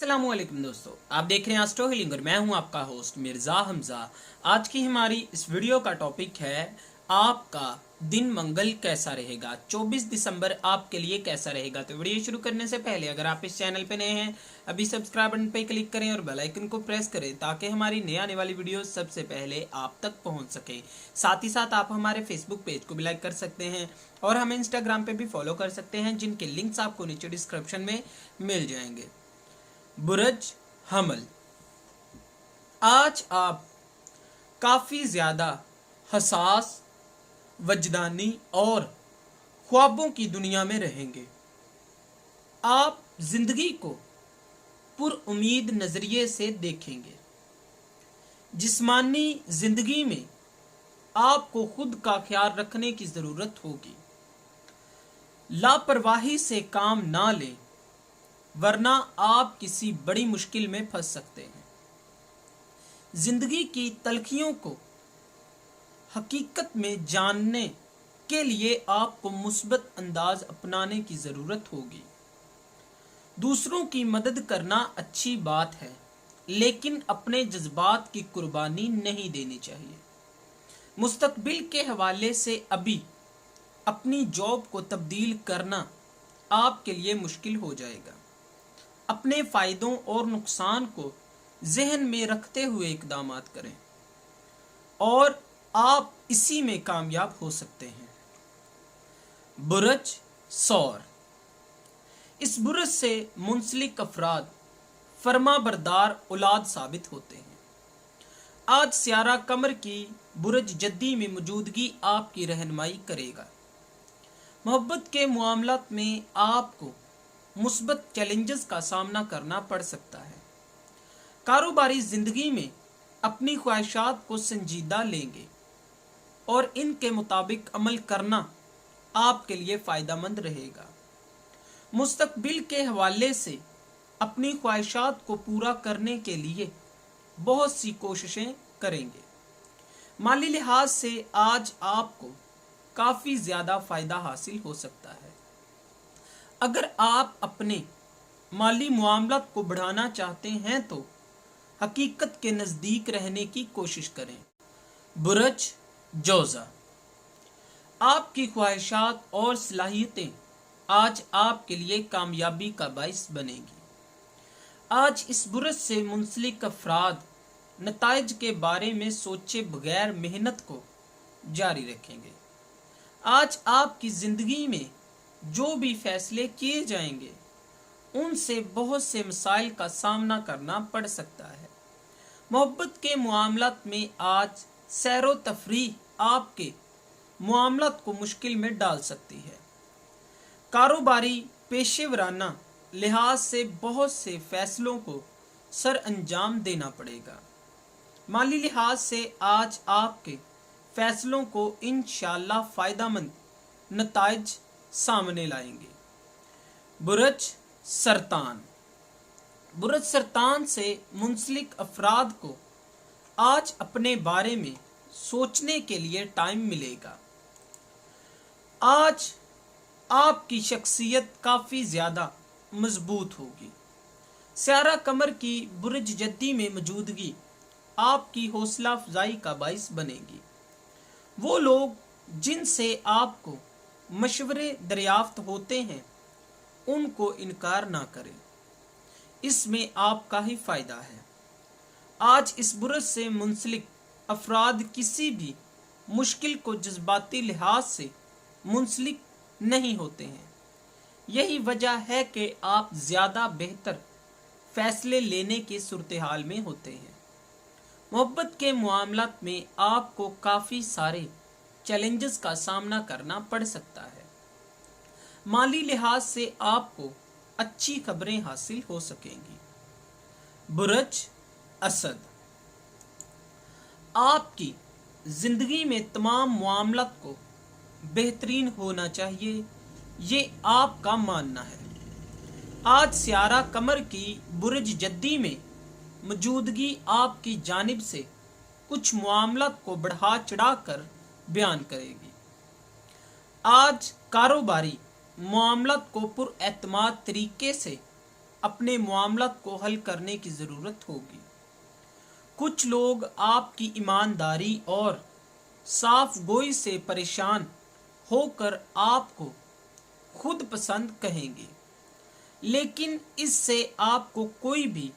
अस्सलामुअलैकुम दोस्तों, आप देख रहे हैं एस्ट्रो हीलिंग और मैं हूं आपका होस्ट मिर्जा हमजा। आज की हमारी इस वीडियो का टॉपिक है आपका दिन मंगल कैसा रहेगा, 24 दिसंबर आपके लिए कैसा रहेगा। तो वीडियो शुरू करने से पहले अगर आप इस चैनल पे नए हैं, अभी सब्सक्राइब बटन पे क्लिक करें और बेल आइकन को प्रेस करें ताकि हमारी नई आने वाली वीडियो सबसे पहले आप तक पहुंच सके। साथ ही साथ आप हमारे फेसबुक पेज को भी लाइक कर सकते हैं और हमें इंस्टाग्राम पे भी फॉलो कर सकते हैं, जिनके लिंक्स आपको नीचे डिस्क्रिप्शन में मिल जाएंगे। बुरज हमल, आज आप काफ़ी ज़्यादा हसास, वजदानी और ख्वाबों की दुनिया में रहेंगे। आप जिंदगी को पुरउम्मीद नज़रिए से देखेंगे। जिस्मानी जिंदगी में आपको खुद का ख्याल रखने की ज़रूरत होगी। लापरवाही से काम ना लें वरना आप किसी बड़ी मुश्किल में फंस सकते हैं। जिंदगी की तलखियों को हकीकत में जानने के लिए आपको मुस्बत अंदाज अपनाने की ज़रूरत होगी। दूसरों की मदद करना अच्छी बात है, लेकिन अपने जज्बात की कुर्बानी नहीं देनी चाहिए। मुस्तकबिल के हवाले से अभी अपनी जॉब को तब्दील करना आपके लिए मुश्किल हो जाएगा। अपने फ़ायदों और नुकसान को जहन में रखते हुए इक़दामात करें और आप इसी में कामयाब हो सकते हैं। बुरज सौर, इस बुरज से मुंसलिक अफराद फर्मा बरदार औलाद साबित होते हैं। आज सियारा कमर की बुरज जद्दी में मौजूदगी आपकी रहनुमाई करेगा। मोहब्बत के मामलात में आपको मुस्बत चैलेंजेस का सामना करना पड़ सकता है। कारोबारी जिंदगी में अपनी ख्वाहिशात को संजीदा लेंगे और इनके मुताबिक अमल करना आपके लिए फ़ायदेमंद रहेगा। मुस्तकबिल के हवाले से अपनी ख्वाहिशात को पूरा करने के लिए बहुत सी कोशिशें करेंगे। माली लिहाज से आज आपको काफ़ी ज़्यादा फ़ायदा हासिल हो सकता है। अगर आप अपने माली मामलात को बढ़ाना चाहते हैं तो हकीकत के नज़दीक रहने की कोशिश करें। बुरज जोज़ा, आपकी ख्वाहिशात और सलाहियतें आज आपके लिए कामयाबी का बाइस बनेगी। आज इस बुरज से मुंसलिक अफराद नताइज के बारे में सोचे बगैर मेहनत को जारी रखेंगे। आज आपकी ज़िंदगी में जो भी फैसले किए जाएंगे उनसे बहुत से मसाइल का सामना करना पड़ सकता है। मोहब्बत के मामलात में आज सैरो तफरीह आपके मामलात को मुश्किल में डाल सकती है। कारोबारी पेशेवराना लिहाज से बहुत से फैसलों को सर अंजाम देना पड़ेगा। माली लिहाज से आज आपके फैसलों को इंशाअल्लाह फ़ायदेमंद नताइज सामने लाएंगे। बुरज सरतान, बुरज सरतान से मुंसलिक अफराद को आज अपने बारे में सोचने के लिए टाइम मिलेगा। आज आपकी शख्सियत काफ़ी ज़्यादा मजबूत होगी। सियारा कमर की बुरज जद्दी में मौजूदगी आपकी हौसला अफजाई का बाइस बनेगी। वो लोग जिनसे आपको मशवरे दरियाफ्त होते हैं उनको इनकार ना करें, इसमें आपका ही फ़ायदा है। आज इस बुरज से मुंसलिक अफराद किसी भी मुश्किल को जज्बाती लिहाज से मुंसलिक नहीं होते हैं। यही वजह है कि आप ज़्यादा बेहतर फ़ैसले लेने की सूरत हाल में होते हैं। मोहब्बत के मामलात में आपको काफ़ी सारे चैलेंजेस का सामना करना पड़ सकता है। माली लिहाज से आपको अच्छी खबरें हासिल हो सकेंगी। बुरज असद, आपकी ज़िंदगी में तमाम मामलात को बेहतरीन होना चाहिए, ये आपका मानना है। आज सियारा कमर की बुरज जद्दी में मौजूदगी आपकी जानिब से कुछ मामलात को बढ़ा चढ़ा कर बयान करेगी। आज कारोबारी मामलात को पुरएतमाद तरीके से اپنے معاملات کو حل کرنے کی ضرورت ہوگی۔ کچھ لوگ آپ کی ایمانداری اور صاف گوئی سے پریشان ہو کر آپ کو خود پسند کہیں گے، لیکن اس سے آپ کو کوئی بھی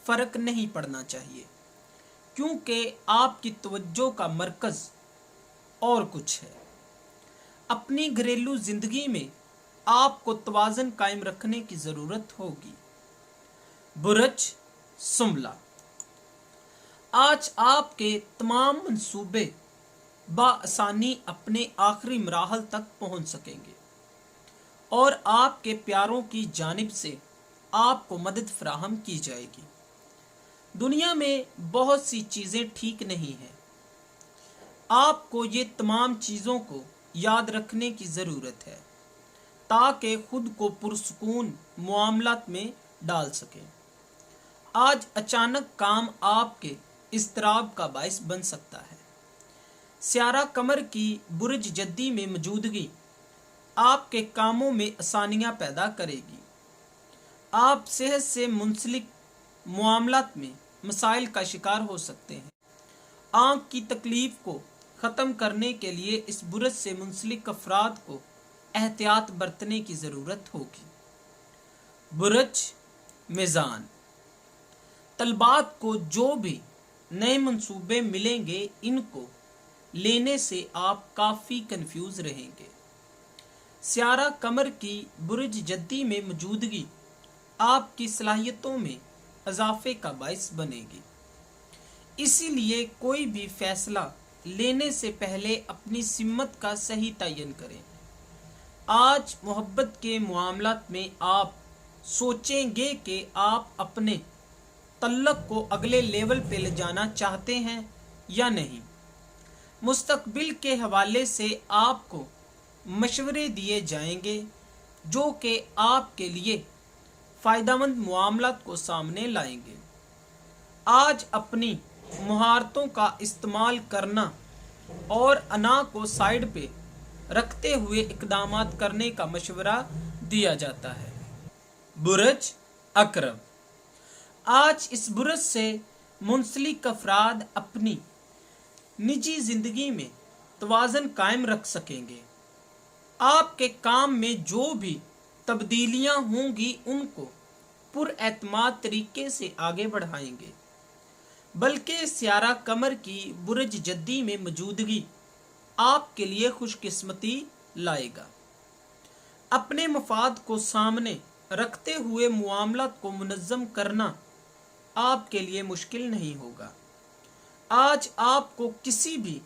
فرق نہیں پڑنا چاہیے، کیونکہ آپ کی توجہ کا مرکز اور کچھ ہے۔ اپنی گھریلو زندگی میں آپ کو توازن قائم رکھنے کی ضرورت ہوگی۔ برج سنبلہ، آج آپ کے تمام منصوبے بآسانی اپنے آخری مراحل تک پہنچ سکیں گے اور آپ کے پیاروں کی جانب سے آپ کو مدد فراہم کی جائے گی۔ دنیا میں بہت سی چیزیں ٹھیک نہیں ہیں، آپ کو یہ تمام چیزوں کو یاد رکھنے کی ضرورت ہے تاکہ خود کو پرسکون معاملات میں ڈال سکیں۔ آج اچانک کام آپ کے اضطراب کا باعث بن سکتا ہے۔ سیارہ قمر کی برج جدی میں موجودگی آپ کے کاموں میں آسانیاں پیدا کرے گی۔ آپ صحت سے منسلک معاملات میں مسائل کا شکار ہو سکتے ہیں۔ آنکھ کی تکلیف کو ختم کرنے کے لیے اس برج سے منسلک افراد کو احتیاط برتنے کی ضرورت ہوگی۔ برج میزان، طلباء کو جو بھی نئے منصوبے ملیں گے ان کو لینے سے آپ کافی کنفیوز رہیں گے۔ سیارہ قمر کی برج جدی میں موجودگی آپ کی صلاحیتوں میں اضافے کا باعث بنے گی، اسی لیے کوئی بھی فیصلہ لینے سے پہلے اپنی سمت کا صحیح تعین کریں۔ آج محبت کے معاملات میں آپ سوچیں گے کہ آپ اپنے تعلق کو اگلے لیول پہ لے جانا چاہتے ہیں یا نہیں۔ مستقبل کے حوالے سے آپ کو مشورے دیے جائیں گے جو کہ آپ کے لیے فائدہ مند معاملات کو سامنے لائیں گے۔ آج اپنی مہارتوں کا استعمال کرنا اور انا کو سائیڈ پہ رکھتے ہوئے اقدامات کرنے کا مشورہ دیا جاتا ہے۔ برج عقرب، آج اس برج سے منسلک افراد اپنی نجی زندگی میں توازن قائم رکھ سکیں گے۔ آپ کے کام میں جو بھی تبدیلیاں ہوں گی ان کو پر اعتماد طریقے سے آگے بڑھائیں گے، بلکہ سیارہ قمر کی برج جدی میں موجودگی آپ کے لیے خوش قسمتی لائے گا۔ اپنے مفاد کو سامنے رکھتے ہوئے معاملات کو منظم کرنا آپ کے لیے مشکل نہیں ہوگا۔ آج آپ کو کسی بھی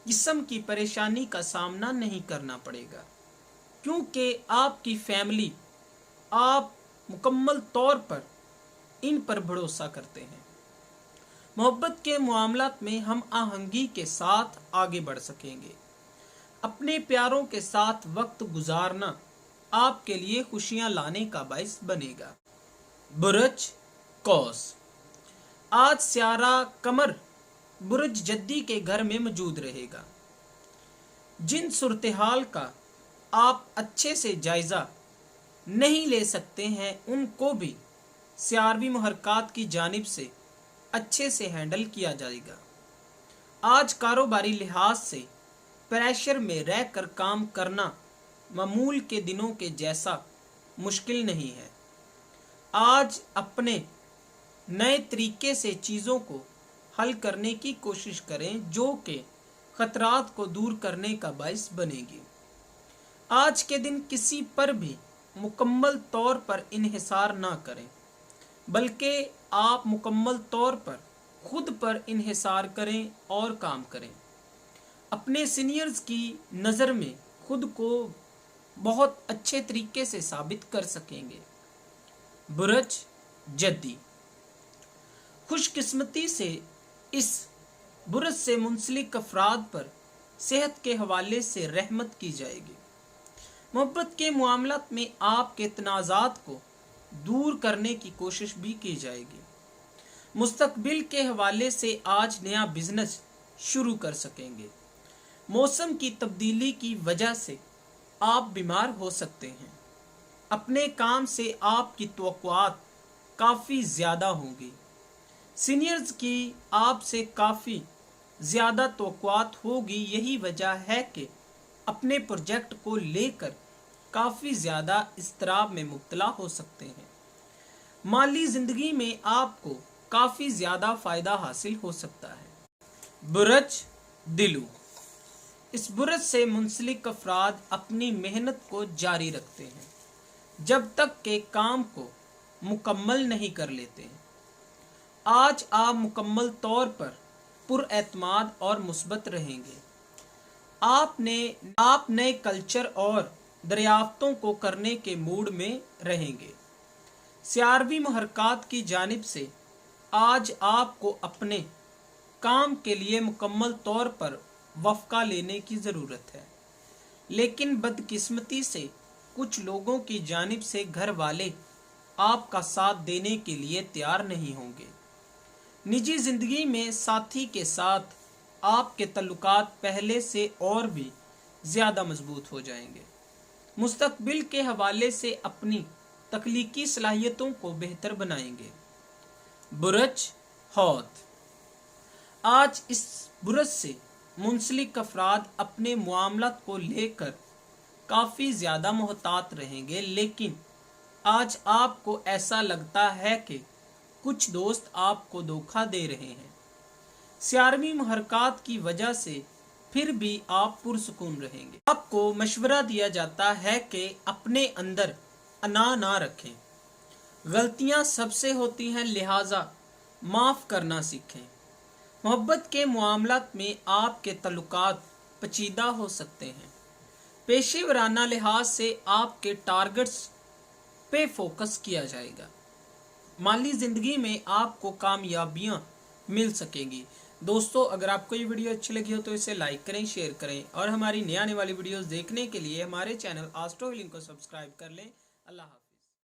قسم کی پریشانی کا سامنا نہیں کرنا پڑے گا، کیونکہ آپ کی فیملی آپ مکمل طور پر ان پر بھروسہ کرتے ہیں۔ محبت کے معاملات میں ہم آہنگی کے ساتھ آگے بڑھ سکیں گے۔ اپنے پیاروں کے ساتھ وقت گزارنا آپ کے لیے خوشیاں لانے کا باعث بنے گا۔ برج قوس، آج سیارہ قمر برج جدی کے گھر میں موجود رہے گا۔ جن صورتحال کا آپ اچھے سے جائزہ نہیں لے سکتے ہیں ان کو بھی سیاروی محرکات کی جانب سے اچھے سے ہینڈل کیا جائے گا۔ آج کاروباری لحاظ سے پریشر میں رہ کر کام کرنا معمول کے دنوں کے جیسا مشکل نہیں ہے۔ آج اپنے نئے طریقے سے چیزوں کو حل کرنے کی کوشش کریں جو کہ خطرات کو دور کرنے کا باعث بنے گی۔ آج کے دن کسی پر بھی مکمل طور پر انحصار نہ کریں، بلکہ آپ مکمل طور پر خود پر انحصار کریں اور کام کریں۔ اپنے سینئرز کی نظر میں خود کو بہت اچھے طریقے سے ثابت کر سکیں گے۔ برج جدی، خوش قسمتی سے اس برج سے منسلک افراد پر صحت کے حوالے سے رحمت کی جائے گی۔ محبت کے معاملات میں آپ کے تنازعات کو دور کرنے کی کوشش بھی کی جائے گی۔ مستقبل کے حوالے سے آج نیا بزنس شروع کر سکیں گے۔ موسم کی تبدیلی کی وجہ سے آپ بیمار ہو سکتے ہیں۔ اپنے کام سے آپ کی توقعات काफ़ी ज़्यादा होंगी। सीनियर्स की आपसे काफ़ी ज़्यादा तवक्कुआत होगी। यही वजह है कि अपने प्रोजेक्ट को लेकर काफ़ी ज़्यादा इज़्तिराब में मुब्तला हो सकते हैं। माली ज़िंदगी में आपको काफ़ी ज़्यादा फ़ायदा हासिल हो सकता है। बुरज दिलू, इस बुरज से मुंसलिक अफराद अपनी मेहनत को जारी रखते हैं जब तक के काम को मुकम्मल नहीं कर लेते हैं। आज आप मुकम्मल तौर पर पुरएतमाद और मुस्बत रहेंगे। आप नए कल्चर और दरियाफ्तों को करने के मूड में रहेंगे। सियारवी मुहरकात की जानिब से आज आपको अपने काम के लिए मुकम्मल तौर पर वफ़क़ा लेने की ज़रूरत है, लेकिन बदकिस्मती से कुछ लोगों की जानिब से घर वाले आपका साथ देने के लिए तैयार नहीं होंगे। निजी ज़िंदगी में साथी के साथ आपके तल्लुकात पहले से और भी ज़्यादा मजबूत हो जाएंगे। मुस्तकबिल के हवाले से अपनी तख्लीकी सलाहियतों को बेहतर बनाएंगे। बुरज हौत, आज इस बुरज से मुंसलिक अफराद अपने मामलात को लेकर काफ़ी ज़्यादा मोहतात रहेंगे, लेकिन आज आपको ऐसा लगता है कि कुछ दोस्त आपको धोखा दे रहे हैं। सियारवी मुहरकात की वजह से फिर भी आप पुरसुकून रहेंगे। आपको मशवरा दिया जाता है कि अपने अंदर अना ना रखें। गलतियां सबसे होती हैं, लिहाजा माफ़ करना सीखें। मोहब्बत के मामलात में आपके तल्लुकात पेचीदा हो सकते हैं। पेशेवराना लिहाज से आपके टारगेट्स पे फोकस किया जाएगा। माली ज़िंदगी में आपको कामयाबियां मिल सकेंगी। दोस्तों, अगर आपको ये वीडियो अच्छी लगी हो तो इसे लाइक करें, शेयर करें और हमारी नई आने वाली वीडियोस देखने के लिए हमारे चैनल एस्ट्रो हीलिंग को सब्सक्राइब कर लें। अल्लाह हाफ़िज़।